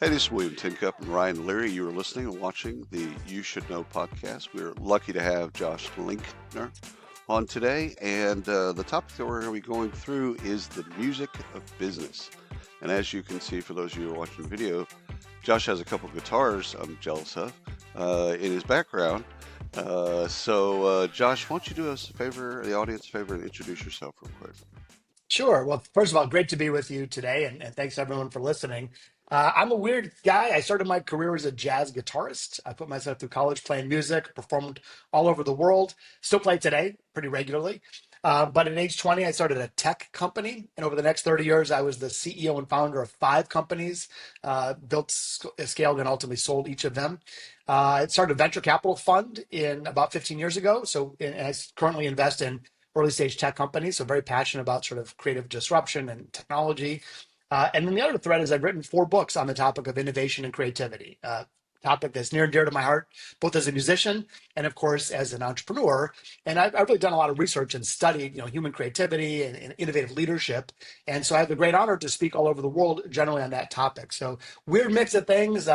Hey, this is William Tincup and Ryan Leary. You are listening and watching the You Should Know podcast. We're lucky to have Josh Linkner on today, and the topic that we're going to be going through is the music of business. And as you can see, for those of you who are watching the video, Josh has a couple of guitars I'm jealous of in his background. Josh, why don't you do us a favor, the audience a favor, and introduce yourself real quick? Sure. Well, first of all, great to be with you today, and thanks everyone for listening. I'm a weird guy. I started my career as a jazz guitarist. I put myself through college playing music, performed all over the world, still play today pretty regularly. But at age 20, I started a tech company. And over the next 30 years, I was the CEO and founder of five companies, built, scaled, and ultimately sold each of them. I started a venture capital fund in about 15 years ago. And I currently invest in early stage tech companies. So very passionate about sort of creative disruption and technology. And then the other thread is I've written four books on the topic of innovation and creativity. Topic that's near and dear to my heart, both as a musician and, of course, as an entrepreneur. And I've really done a lot of research and studied, human creativity and innovative leadership. And so I have the great honor to speak all over the world, generally on that topic. So weird mix of things.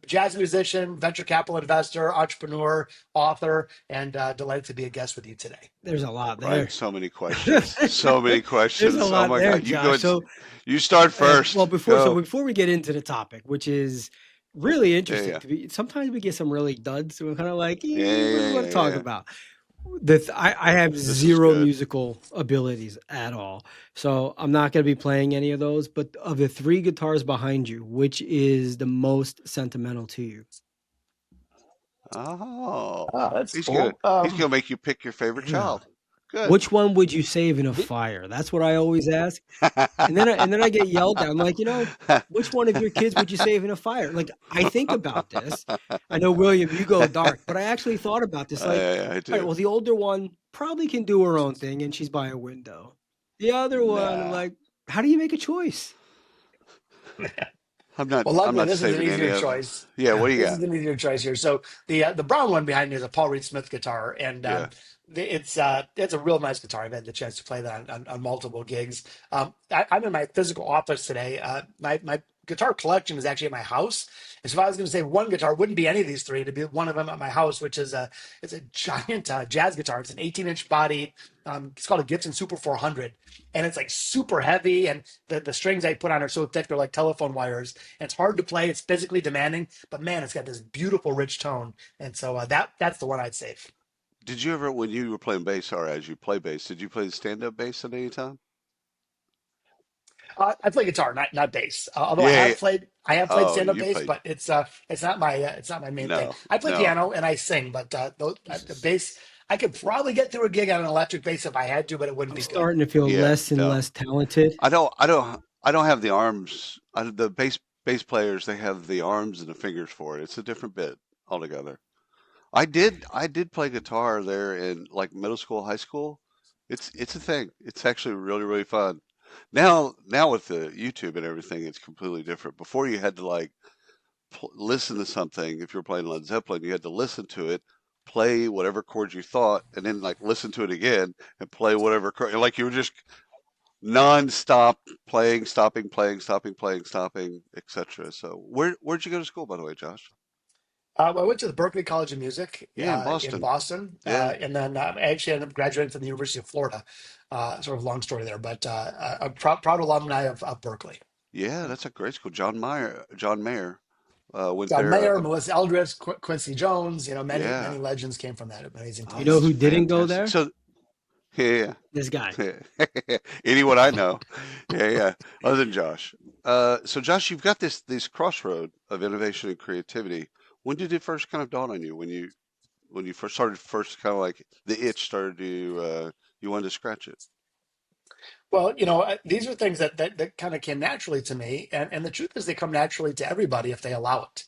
Jazz musician, venture capital investor, entrepreneur, author, and delighted to be a guest with you today. There's a lot Ryan, there. so many questions. So many There's a questions. Oh lot my there, God. You go Josh. and So, you start well, first. Go. before we get into the topic, which is really Yeah, interesting yeah. to be, sometimes we get some really duds. So we're kind of like, Yeah, what do yeah, we want yeah, to yeah, talk yeah. about? I have This is zero good. musical abilities at all, so I'm not going to be playing any of those. But of the three guitars behind you, which is the most sentimental to you? Oh, Oh, that's he's gonna cool. he's gonna make you pick your favorite Yeah. child. Good. Which one would you save in a The, fire? That's what I always ask. And then I get yelled at. I'm like, which one of your kids would you save in a fire? Like, I think about this. I know, William, you go dark, but I actually thought about this. Like, I all right, do. well, the older one probably can do her own thing and she's by a window. The other one, I'm Nah, like, how do you make a choice? I'm not. well, I'm luckily, not this is an saving any easier of them. choice. Yeah. What Yeah. do you This is got? an easier choice here. So the brown one behind me is a Paul Reed Smith guitar, and Yeah. it's a real nice guitar. I've had the chance to play that on multiple gigs. I'm in my physical office today. My guitar collection is actually at my house. And so if I was going to say one guitar, it wouldn't be any of these three. To be one of them at my house, which is it's a giant jazz guitar. It's an 18-inch body. It's called a Gibson Super 400, and it's like super heavy. And the strings I put on are so thick they're like telephone wires. And it's hard to play. It's physically demanding, but man, it's got this beautiful rich tone. And so that's the one I'd save. Did you ever, when you were playing bass, or as you play bass, did you play the stand-up bass at any time? I play guitar, not bass. Although Yeah. Yeah. I have played Oh, stand up you bass, played. but it's not my main thing. No. I play No. piano and I sing, but the bass I could probably get through a gig on an electric bass if I had to, but it wouldn't I'm be good. starting to feel Yeah. less and No. less talented. I don't have the arms. The bass players, they have the arms and the fingers for it. It's a different bit altogether. I did play guitar there in like middle school, high school. It's a thing. It's actually really really fun. Now with the YouTube and everything, it's completely different. Before you had to like listen to something. If you were playing Led Zeppelin, you had to listen to it, play whatever chords you thought, and then like listen to it again and play whatever chord. Like you were just non-stop playing, stopping, playing, stopping, playing, stopping, etc. So where'd you go to school, by the way, Josh? I went to the Berklee College of Music Yeah, in in Boston. Boston, Yeah, and then I actually ended up graduating from the University of Florida. Sort of long story there, but I'm proud alumni of Berkeley. yeah, that's a great school. John Mayer went John there. Mayer, Melissa Eldridge, Quincy Jones, many Yeah. legends came from that amazing Oh, You know place. that's who didn't go fantastic. there? So yeah, This guy. anyone I know. Yeah, yeah. Other than Josh. So Josh, you've got this crossroad of innovation and creativity. When did it first kind of dawn on you? When you first kind of like the itch started to you wanted to scratch it. Well, these are things that kind of came naturally to me, and the truth is they come naturally to everybody if they allow it.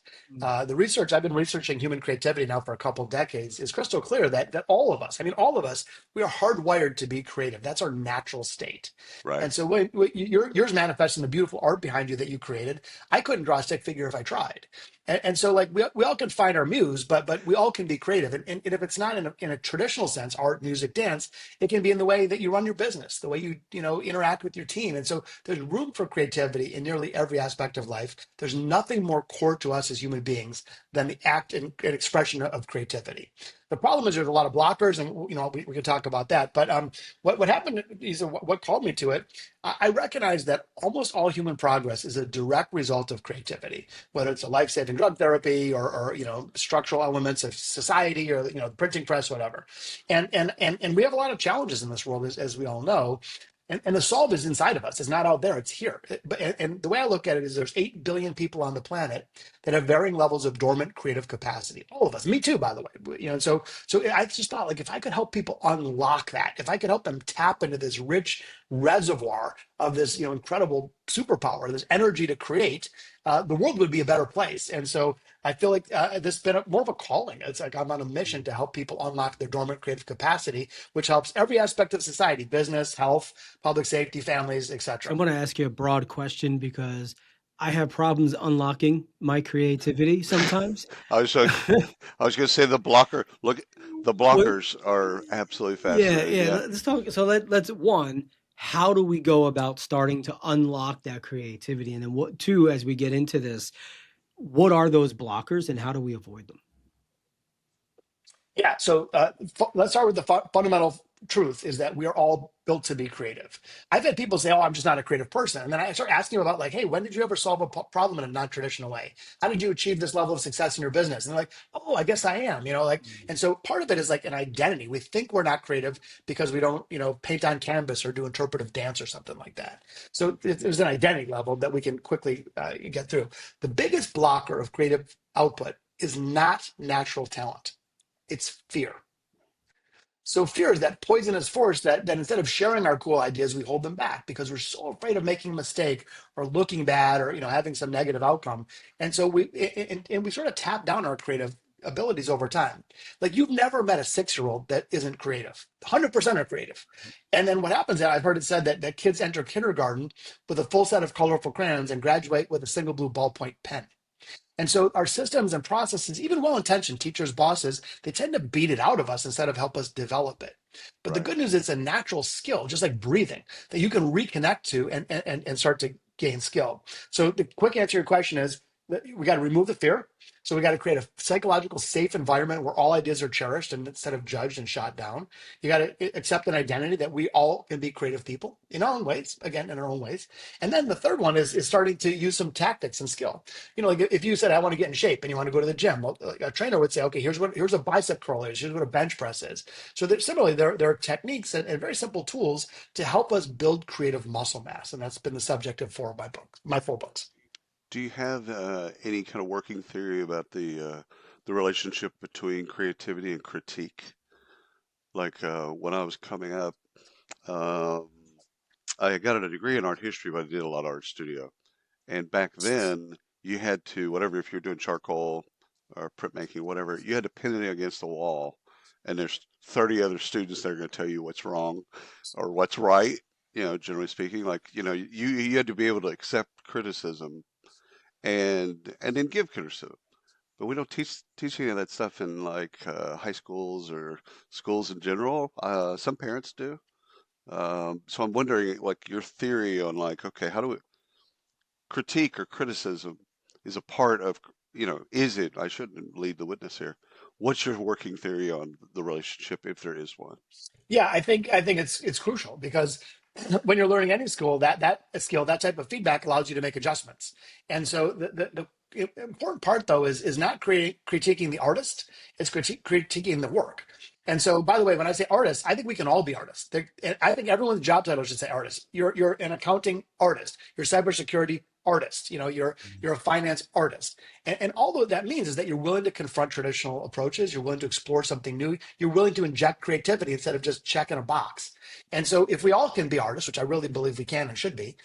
The research I've been researching human creativity now for a couple of decades is crystal clear that all of us, I mean, all of us, we are hardwired to be creative. That's our natural state. Right. And so yours manifests in the beautiful art behind you that you created. I couldn't draw a stick figure if I tried. And so like we all can find our muse, but we all can be creative. And if it's not in a traditional sense, art, music, dance, it can be in the way that you run your business, the way you know interact with your team. And so there's room for creativity in nearly every aspect of life. There's nothing more core to us as human beings than the act and expression of creativity. The problem is there's a lot of blockers, and we could talk about that. But what happened is what called me to it. I recognize that almost all human progress is a direct result of creativity, whether it's a life-saving drug therapy or structural elements of society or the printing press, whatever. And we have a lot of challenges in this world, as we all know. And the solve is inside of us. It's not out there. It's here. And the way I look at it is there's 8 billion people on the planet that have varying levels of dormant creative capacity. All of us. Me too, by the way. So I just thought, like, if I could help people unlock that, if I could help them tap into this rich reservoir of this incredible superpower, this energy to create, the world would be a better place. And so I feel like this has been more of a calling. It's like I'm on a mission to help people unlock their dormant creative capacity, which helps every aspect of society: business, health, public safety, families, So I'm etc. going to ask you a broad question because I have problems unlocking my creativity sometimes. I was uh, I was going to say the blocker. Look, the What? blockers are absolutely Yeah, fascinating. yeah. Yeah. Let's talk. So let's one. How do we go about starting to unlock that creativity? And then what? Two, as we get into this, what are those blockers and how do we avoid them? Yeah, so let's start with the fundamental truth is that we are all built to be creative. I've had people say, "Oh, I'm just not a creative person," and then I start asking them about like, "Hey, when did you ever solve a problem in a non-traditional way? How did you achieve this level of success in your business?" And they're like, "Oh, I guess I am," like. And so part of it is like an identity. We think we're not creative because we don't, paint on canvas or do interpretive dance or something like that. So there's an identity level that we can quickly get through. The biggest blocker of creative output is not natural talent, it's fear. So fear is that poisonous force that instead of sharing our cool ideas, we hold them back because we're so afraid of making a mistake or looking bad or having some negative outcome. And so we sort of tap down our creative abilities over time. Like you've never met a 6-year-old that isn't creative. 100% are creative. And then what happens is I've heard it said that kids enter kindergarten with a full set of colorful crayons and graduate with a single blue ballpoint pen. And so our systems and processes, even well-intentioned teachers, bosses, they tend to beat it out of us instead of help us develop it. But the Right. good news is it's a natural skill, just like breathing, that you can reconnect to and start to gain skill. So the quick answer to your question is that we got to remove the fear. So we got to create a psychological safe environment where all ideas are cherished and instead of judged and shot down. You got to accept an identity that we all can be creative people in our own ways, again, in our own ways. And then the third one is starting to use some tactics and skill. Like if you said I want to get in shape and you want to go to the gym, well, like a trainer would say, okay, here's a bicep curl is, here's what a bench press is. So similarly, there are techniques and very simple tools to help us build creative muscle mass, and that's been the subject of 4 of my 4 books. Do you have any kind of working theory about the relationship between creativity and critique? Like when I was coming up, um, I got a degree in art history, but I did a lot of art studio. And back then, you had to, whatever, if you're doing charcoal or printmaking, whatever, you had to pin it against the wall. And there's 30 other students that are going to tell you what's wrong or what's right, generally speaking. Like, you had to be able to accept criticism and then give criticism. But we don't teach any of that stuff in like high schools or schools in general. Some parents do. So I'm wondering, like, your theory on like, okay, how do we critique or criticism is a part of, is it? I shouldn't lead the witness here. What's your working theory on the relationship, if there is one? Yeah, I think it's crucial because when you're learning any skill, that skill, that type of feedback allows you to make adjustments. And so the important part though is not critiquing the artist, it's critiquing the work. And so, by the way, when I say artist, I think we can all be artists. I think everyone's job title should say artist. You're an accounting artist. You're a cybersecurity artist. You're a finance artist. And all that that means is that you're willing to confront traditional approaches. You're willing to explore something new. You're willing to inject creativity instead of just checking a box. And so if we all can be artists, which I really believe we can and should be,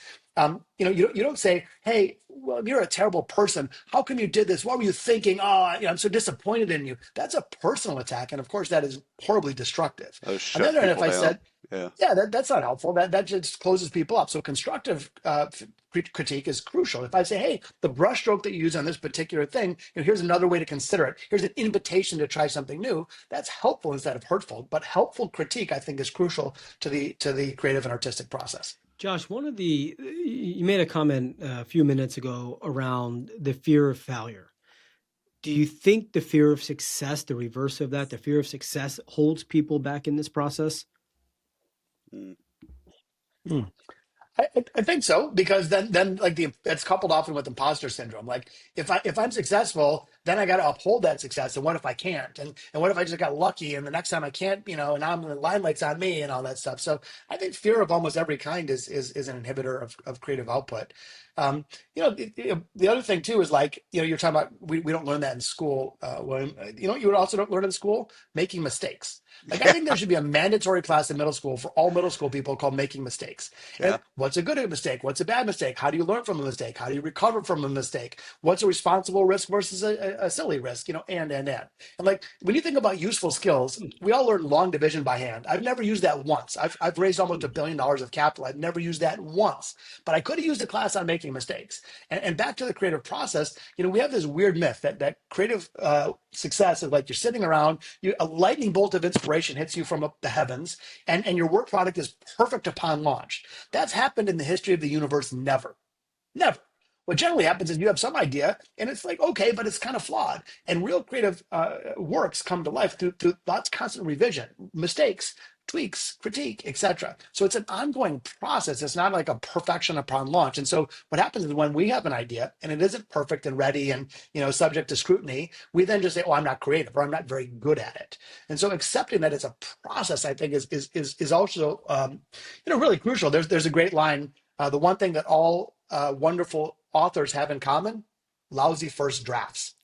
you don't say, "Hey, well, you're a terrible person. How come you did this? What were you thinking? Oh, I'm so disappointed in you." That's a personal attack, and of course, that is horribly destructive. On the Shut other hand, if people I down. said, Yeah. "Yeah, that's not helpful," that just closes people up. So constructive critique is crucial. If I say, hey, the brushstroke that you use on this particular thing, here's another way to consider it. Here's an invitation to try something new. That's helpful instead of hurtful. But helpful critique, I think, is crucial to the creative and artistic process. Josh, you made a comment a few minutes ago around the fear of failure. Do you think the fear of success, the reverse of that, the fear of success holds people back in this process? Mm. Hmm. I think so, because then like it's coupled often with imposter syndrome. Like if I'm successful, then I got to uphold that success. And what if I can't? And what if I just got lucky and the next time I can't? And now the limelight's on me and all that stuff. So I think fear of almost every kind is an inhibitor of creative output. The other thing too is like you're talking about we don't learn that in school. William, you would also don't learn in school making mistakes. Like I Yeah, think there should be a mandatory class in middle school for all middle school people called making mistakes. And yeah. what's a good mistake? What's a bad mistake? How do you learn from a mistake? How do you recover from a mistake? What's a responsible risk versus a silly risk? And like when you think about useful skills, we all learn long division by hand. I've never used that once. I've raised almost $1 billion of capital. I've never used that once, but I could have used a class on making mistakes. And back to the creative process, we have this weird myth that creative success is like you're sitting around, a lightning bolt of inspiration hits you from up the heavens, and your work product is perfect upon launch. That's happened in the history of the universe. Never. Never. What generally happens is you have some idea and it's like, okay, but it's kind of flawed. And real creative works come to life through lots of constant revision, mistakes, tweaks, critique, etc. So it's an ongoing process. It's not like a perfection upon launch. And so what happens is when we have an idea and it isn't perfect and ready and subject to scrutiny, we then just say, oh, I'm not creative or I'm not very good at it. And so accepting that it's a process, I think, is also really crucial. There's a great line. The one thing that all wonderful authors have in common: lousy first drafts.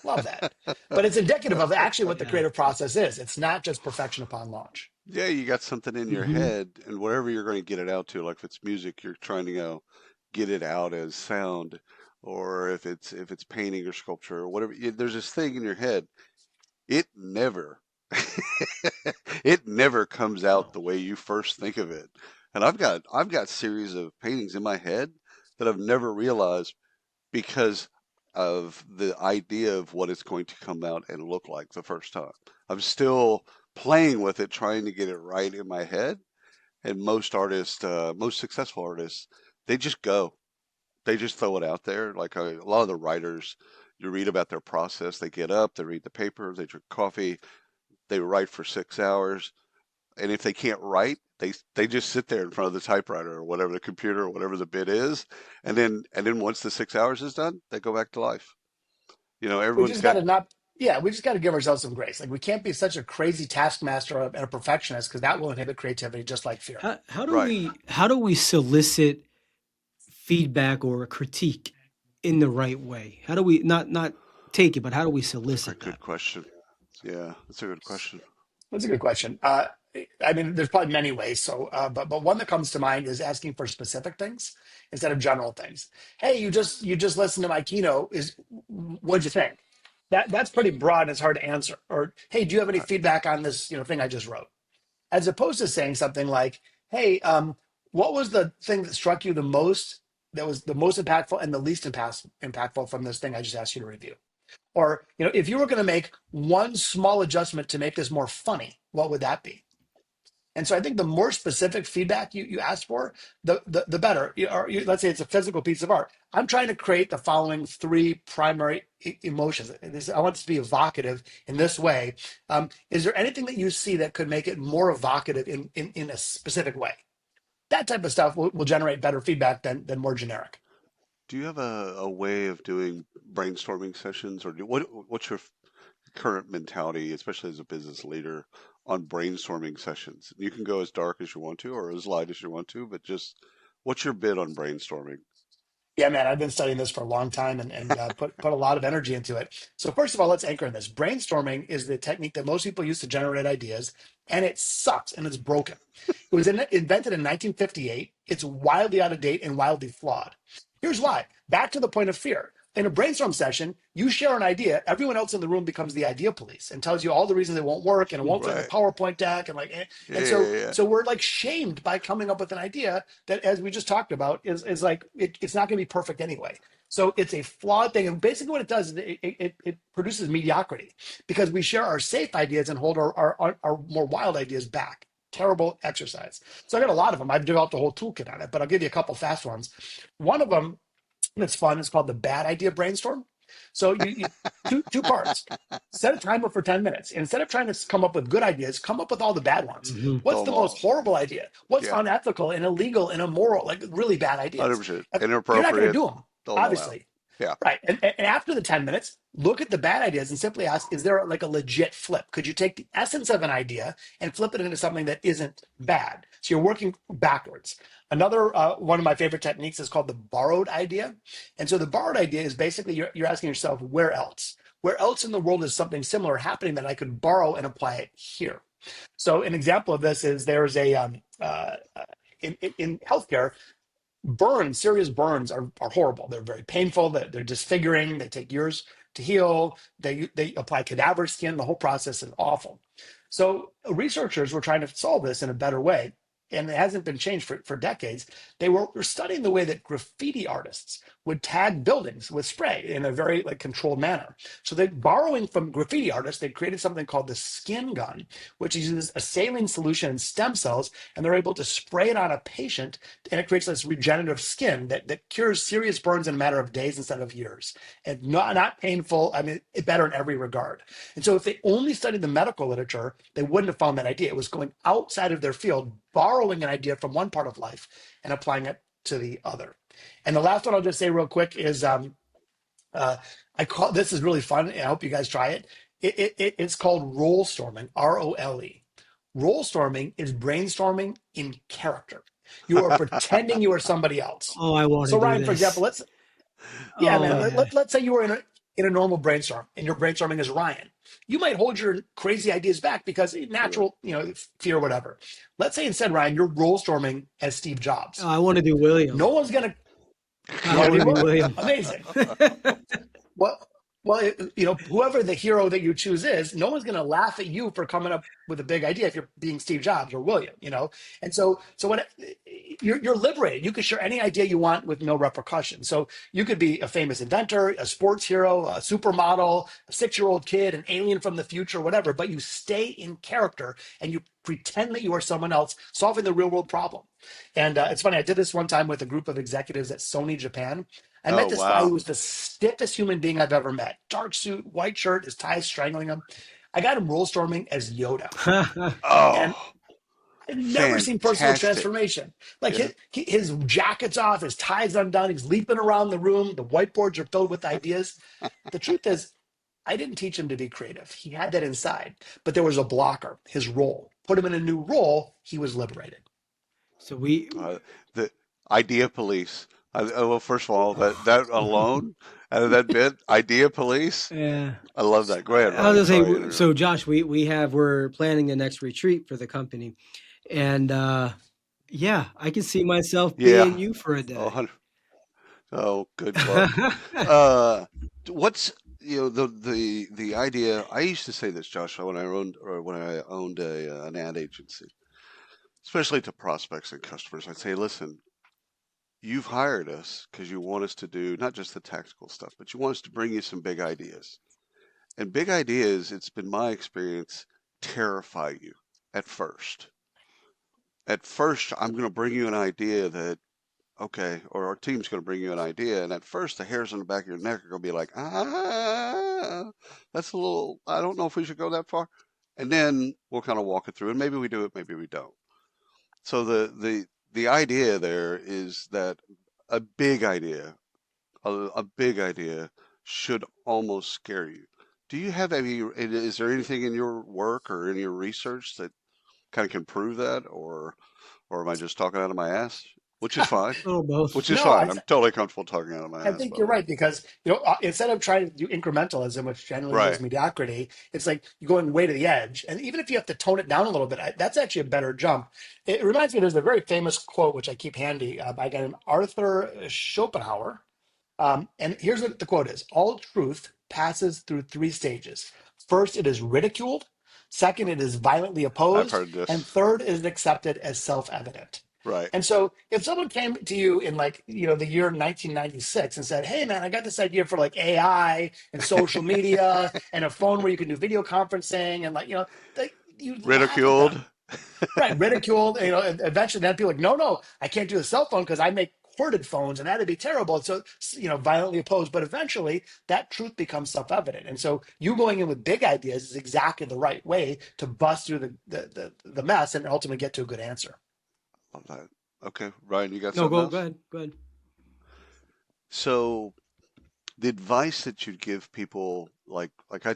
Love that. But it's indicative of actually what the Yeah. creative process is. It's not just perfection upon launch. Yeah, you got something in your Hmm. head, and whatever you're going to get it out to, like if it's music, you're trying to get it out as sound, or if it's painting or sculpture or whatever. There's this thing in your head. It never, it never comes out the way you first think of it. And I've got series of paintings in my head that I've never realized because of the idea of what it's going to come out and look like the first time. I'm still playing with it, trying to get it right in my head. And most artists, most successful artists, they just go. They just throw it out there. Like a lot of the writers, you read about their process. They get up, they read the paper, they drink coffee, they write for 6 hours. And if they can't write, they just sit there in front of the typewriter or whatever the computer or whatever the bit is, and then once the 6 hours is done, they go back to life. We Everyone's just got got to not, yeah, we just got to give ourselves some grace. Like we can't be such a crazy taskmaster and a perfectionist because that will inhibit creativity just like fear. right. How do we solicit feedback or a critique in the right way? How do we not take it, but how do we That's a very solicit good that? question. Yeah, that's a good question. That's a good question. I mean, there's probably many ways. So, but one that comes to mind is asking for specific things instead of general things. Hey, you just listened to my keynote. What'd you think? That's pretty broad and it's hard to answer. Or hey, do you have any Right. feedback on this thing I just wrote? As opposed to saying something like, hey, what was the thing that struck you the most? That was the most impactful and the least impactful from this thing I just asked you to review. Or, if you were going to make one small adjustment to make this more funny, what would that be? And so I think the more specific feedback you ask for, the better. Let's say it's a physical piece of art. I'm trying to create the following three primary emotions. I want this to be evocative in this way. Is there anything that you see that could make it more evocative in a specific way? That type of stuff will generate better feedback than more generic. Do you have a way of doing brainstorming sessions, or what's your current mentality, especially as a business leader, on brainstorming sessions? You can go as dark as you want to or as light as you want to, but just what's your bid on brainstorming? Yeah, man, I've been studying this for a long time and put a lot of energy into it. So first of all, let's anchor in this. Brainstorming is the technique that most people use to generate ideas, and it sucks and it's broken. It was invented in 1958. It's wildly out of date and wildly flawed. Here's why. Back to the point of fear. in a brainstorm session, you share an idea, everyone else in the room becomes the idea police and tells you all the reasons it won't work and it won't fit in the Right. PowerPoint deck and like Yeah, and yeah, so yeah. so we're like shamed by coming up with an idea that, as we just talked about, is like it's not going to be perfect anyway. So it's a flawed thing, and basically what it does is it produces mediocrity because we share our safe ideas and hold our more wild ideas back. Terrible exercise. So I got a lot of them. I've developed a whole toolkit on it, but I'll give you a couple fast ones. One of them that's fun is called the bad idea brainstorm. So you two parts. Set a timer for 10 minutes. Instead of trying to come up with good ideas, come up with all the bad ones. Hmm. What's Throw the 'em most all. horrible idea? What's Yeah, unethical and illegal and immoral, like really bad ideas? 100%. You're not going to Inappropriate. do them, Throw 'em all out. obviously. Yeah. Right. And after the 10 minutes, look at the bad ideas and simply ask, is there like a legit flip? Could you take the essence of an idea and flip it into something that isn't bad? So you're working backwards. Another one of my favorite techniques is called the borrowed idea. And so the borrowed idea is basically you're asking yourself, where else? Where else in the world is something similar happening that I could borrow and apply it here? So an example of this is there's a in healthcare, serious burns are horrible. They're very painful. They're disfiguring. They take years to heal. They apply cadaver skin. The whole process is awful. So researchers were trying to solve this in a better way, and it hasn't been changed for decades. They were studying the way that graffiti artists would tag buildings with spray in a very like controlled manner. So they borrowing from graffiti artists, they created something called the skin gun, which uses a saline solution and stem cells, and they're able to spray it on a patient, and it creates this regenerative skin that cures serious burns in a matter of days instead of years, and not painful. I mean, better in every regard. And so if they only studied the medical literature, they wouldn't have found that idea. It was going outside of their field, borrowing an idea from one part of life and applying it to the other. And the last one I'll just say real quick is uh, I call this is really fun. And I hope you guys try it. It's called role storming, ROLE. Role storming is brainstorming in character. You are pretending you are somebody else. Oh, I want to So do Ryan, for example, this. yeah, Oh man, yeah. let's say you were in a normal brainstorm and your brainstorming is Ryan. You might hold your crazy ideas back because Right. natural, fear, whatever. Let's say instead, Ryan, you're role storming as Steve Oh, Jobs. I want to do William. No one's gonna. You I want to want be to be William? William. Amazing. Well, whoever the hero that you choose is, no one's going to laugh at you for coming up with a big idea if you're being Steve Jobs or William. And so what you're liberated. You can share any idea you want with no repercussion. So you could be a famous inventor, a sports hero, a supermodel, a 6-year-old kid, an alien from the future, whatever. But you stay in character and you pretend that you are someone else solving the real world problem. And it's funny. I did this one time with a group of executives at Sony Japan. I met Oh, this guy who wow. was the stiffest human being I've ever met. Dark suit, white shirt, his tie strangling him. I got him role storming as Yoda. And Oh, I've never seen personal fantastic. transformation. Like Yeah. his jacket's off, his tie's undone, he's leaping around the room. The whiteboards are filled with ideas. The truth is, I didn't teach him to be creative. He had that inside, but there was a blocker, his role. Put him in a new role, he was liberated. So we. The idea police. Well, first of all, that alone, out of that bit, idea police. Yeah. I love that. Go ahead, I Ryan. was Sorry to gonna say, interrupt. so Josh, we're planning the next retreat for the company, and yeah, I can see myself Yeah. being you for a Oh, day. oh, good luck. Uh, what's the idea? I used to say this, Joshua, when I owned an ad agency, especially to prospects and customers. I'd say, listen, you've hired us because you want us to do not just the tactical stuff, but you want us to bring you some big ideas. And big ideas, it's been my experience, terrify you at first. At first, I'm going to bring you an idea that, okay, or our team's going to bring you an idea. And at first, the hairs on the back of your neck are going to be like, that's a little, I don't know if we should go that far. And then we'll kind of walk it through, and maybe we do it, maybe we don't. So the idea there is that a big idea, a big idea should almost scare you. Do you have any, is there anything in your work or in your research that kind of can prove that, or am I just talking out of my ass? Which is fine. Oh, both. Which is No, fine. I'm totally comfortable talking out of my I ass, think by the you're way. right because instead of trying to do incrementalism, which generally yields Right. mediocrity, it's like you're going way to the edge. And even if you have to tone it down a little bit, that's actually a better jump. It reminds me, there's a very famous quote which I keep handy by a guy named Arthur Schopenhauer. And here's what the quote is: all truth passes through three stages. First, it is ridiculed. Second, it is violently I've opposed. heard this. And third, it is accepted as self-evident. Right. And so if someone came to you in like, the year 1996 and said, hey man, I got this idea for like AI and social media and a phone where you can do video conferencing and like, you laugh at Ridiculed. them. Right, ridiculed. And eventually, then people are like, no, no, I can't do a cell phone because I make corded phones, and that'd be terrible. And so, violently opposed. But eventually, that truth becomes self-evident. And so, you going in with big ideas is exactly the right way to bust through the mess and ultimately get to a good answer. Love that. Okay, Ryan, you got No, something go else? ahead. Go ahead. So the advice that you'd give people, I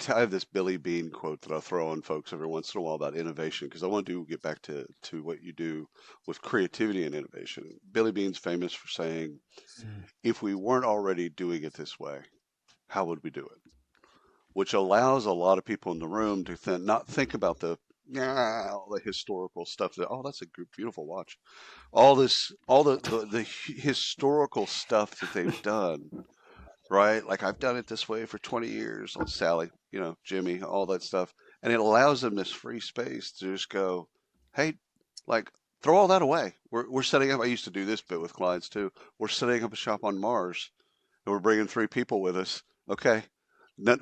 have this Billy Bean quote that I'll throw on folks every once in a while about innovation because I want to get back to what you do with creativity and innovation. Billy Bean's famous for saying, Mm. if we weren't already doing it this way, how would we do it? Which allows a lot of people in the room to not think about all the historical stuff that, oh, that's a beautiful watch. All the historical stuff that they've done, right? Like I've done it this way for 20 years on Sally, Jimmy, all that stuff. And it allows them this free space to just go, hey, like throw all that away. We're setting up, I used to do this bit with clients too. We're setting up a shop on Mars and we're bringing 3 people with us. Okay.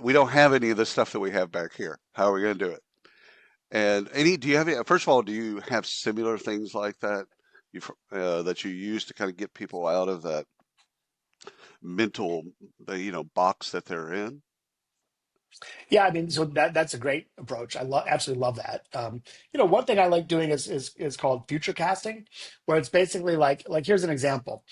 We don't have any of the stuff that we have back here. How are we going to do it? And do you have any, first of all, do you have similar things like that that you use to kind of get people out of that mental, box that they're in? Yeah, I mean, so that's a great approach. Absolutely love that. One thing I like doing is called future casting, where it's basically like here's an example.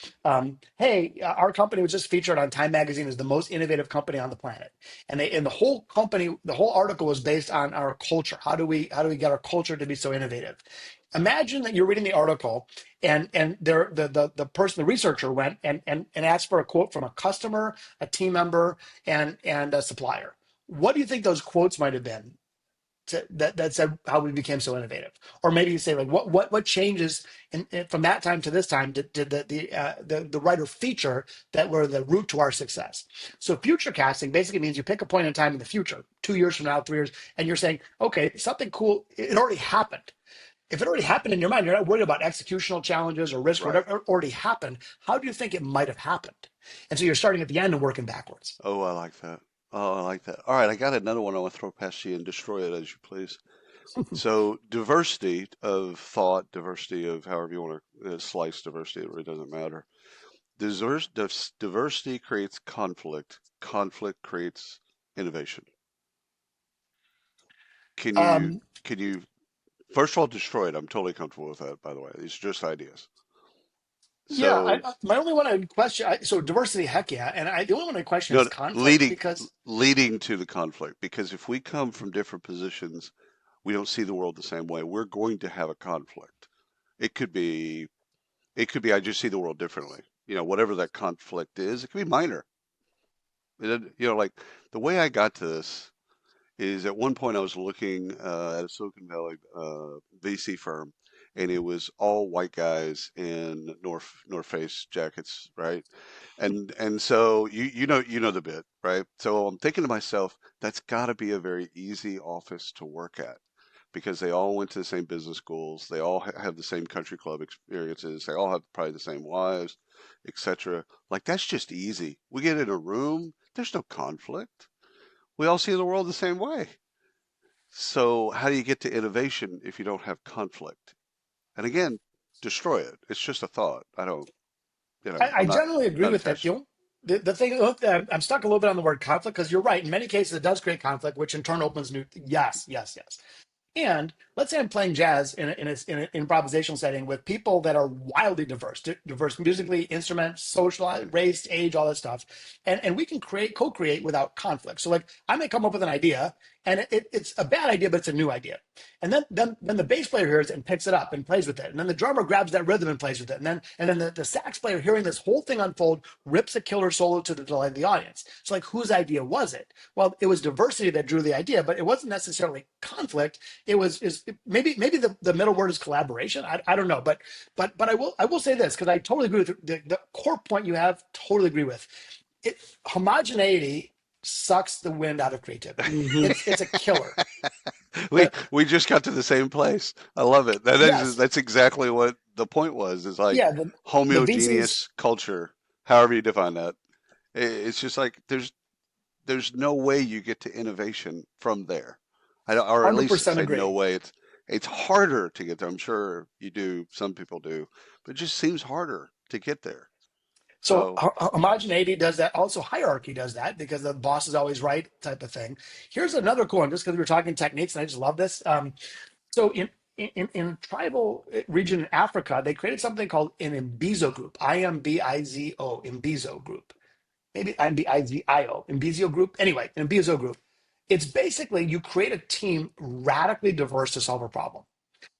Hey, our company was just featured on Time Magazine as the most innovative company on the planet, and the whole company, the whole article was based on our culture. How do we get our culture to be so innovative? Imagine that you're reading the article and the person, the researcher went and asked for a quote from a customer, a team member, and a supplier. What do you think those quotes might have been that said how we became so innovative? Or maybe you say like what changes from that time to this time did the writer feature that were the root to our success? So future casting basically means you pick a point in time in the future, 2 years from now, 3 years, and you're saying, okay, something cool, it already happened. If it already happened in your mind, you're not worried about executional challenges or risk or Right. whatever. It already happened. How do you think it might have happened? And so you're starting at the end and working backwards. Oh, I like that. Oh, I like that. All right, I got another one I want to throw past you and destroy it as you please. So, diversity of thought, diversity of however you want to slice diversity, it really doesn't matter. Diversity creates conflict. Conflict creates innovation. Can you Um, can you first of all destroy it? I'm totally comfortable with that, by the way. These are just ideas. Yeah, So, my only one I would question, so diversity, heck yeah, and the only one I question no, is no, conflict because leading to the conflict, because if we come from different positions, we don't see the world the same way. We're going to have a conflict. It could be I just see the world differently. Whatever that conflict is, it could be minor. Like the way I got to this is at one point I was looking at a Silicon Valley VC firm, and it was all white guys in North Face jackets, right? And so you know the bit, right? So I'm thinking to myself, that's got to be a very easy office to work at because they all went to the same business schools, they all have the same country club experiences, they all have probably the same wives, etc. Like that's just easy. We get in a room, there's no conflict. We all see the world the same way. So how do you get to innovation if you don't have conflict? And again, destroy it. It's just a thought. I don't, I I'm not generally agree not with that. attached to it. The thing, I'm stuck a little bit on the word conflict because you're right. In many cases, it does create conflict, which in turn opens new, yes, yes, yes. And let's say I'm playing jazz in an improvisational setting with people that are wildly diverse, diverse musically, instruments, social, race, age, all that stuff. And we can co-create without conflict. So like I may come up with an idea and it's a bad idea, but it's a new idea. And then the bass player hears it and picks it up and plays with it. And then the drummer grabs that rhythm and plays with it. And then the sax player hearing this whole thing unfold rips a killer solo to the delight of the audience. So like whose idea was it? Well, it was diversity that drew the idea, but it wasn't necessarily conflict. It was is maybe the middle word is collaboration. I don't know, but I will say this because I totally agree with the core point you have. Totally agree with. Homogeneity sucks the wind out of creativity. Hmm. It's a killer. We The we just got to the same place. I love it. Yes, That's exactly what the point was. Is like yeah. The VCs. homogeneous culture, however you define that. It's just like there's no way you get to innovation from there. I don't, or at least 100% say no agree. way. It's harder to get there. I'm sure you do. Some people do, but it just seems harder to get there. So So homogeneity does that. Also, hierarchy does that because the boss is always right type of thing. Here's another cool one, just because we were talking techniques, and I just love this. So in tribal region in Africa, they created something called an Imbizo group, Imbizo, Imbizo group. Maybe Imbizo, Imbizo group. Anyway, an Imbizo group. It's basically you create a team radically diverse to solve a problem.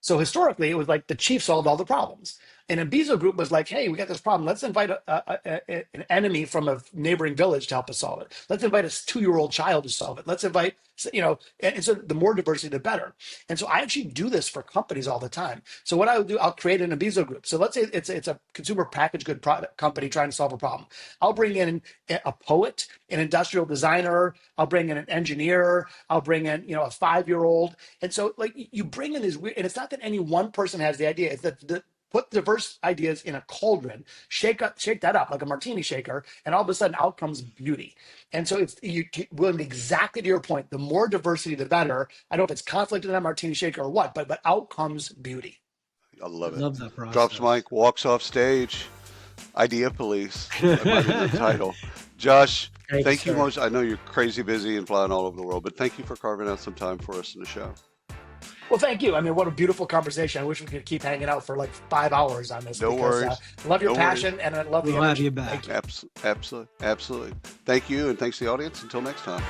So historically, it was like the chief solved all the problems. And a Bezo group was like, hey, we got this problem. Let's invite an enemy from a neighboring village to help us solve it. Let's invite a 2-year-old child to solve it. Let's invite, and so the more diversity, the better. And so I actually do this for companies all the time. So what I would do, I'll create an Abizo group. So let's say it's a consumer packaged good product company trying to solve a problem. I'll bring in a poet, an industrial designer. I'll bring in an engineer. I'll bring in, a 5-year-old. And so, like, you bring in these weird, and it's not that any one person has the idea. It's that put diverse ideas in a cauldron, shake that up like a martini shaker, and all of a sudden out comes beauty. And so it's you, William, exactly to your point. The more diversity, the better. I don't know if it's conflict in that martini shaker or what, but out comes beauty. I I love it. love that Drops process. mic, walks off stage. Idea Police. That might be the title. Josh, Thank you, thank you sir. most. I know you're crazy busy and flying all over the world, but thank you for carving out some time for us in the show. Well, thank you. I mean, what a beautiful conversation. I wish we could keep hanging out for like 5 hours on this No because worries. I love your No worries. passion and I love the We'll have you energy. Thank back. you. Absolutely. Absolutely. Thank you, and thanks to the audience. Until next time.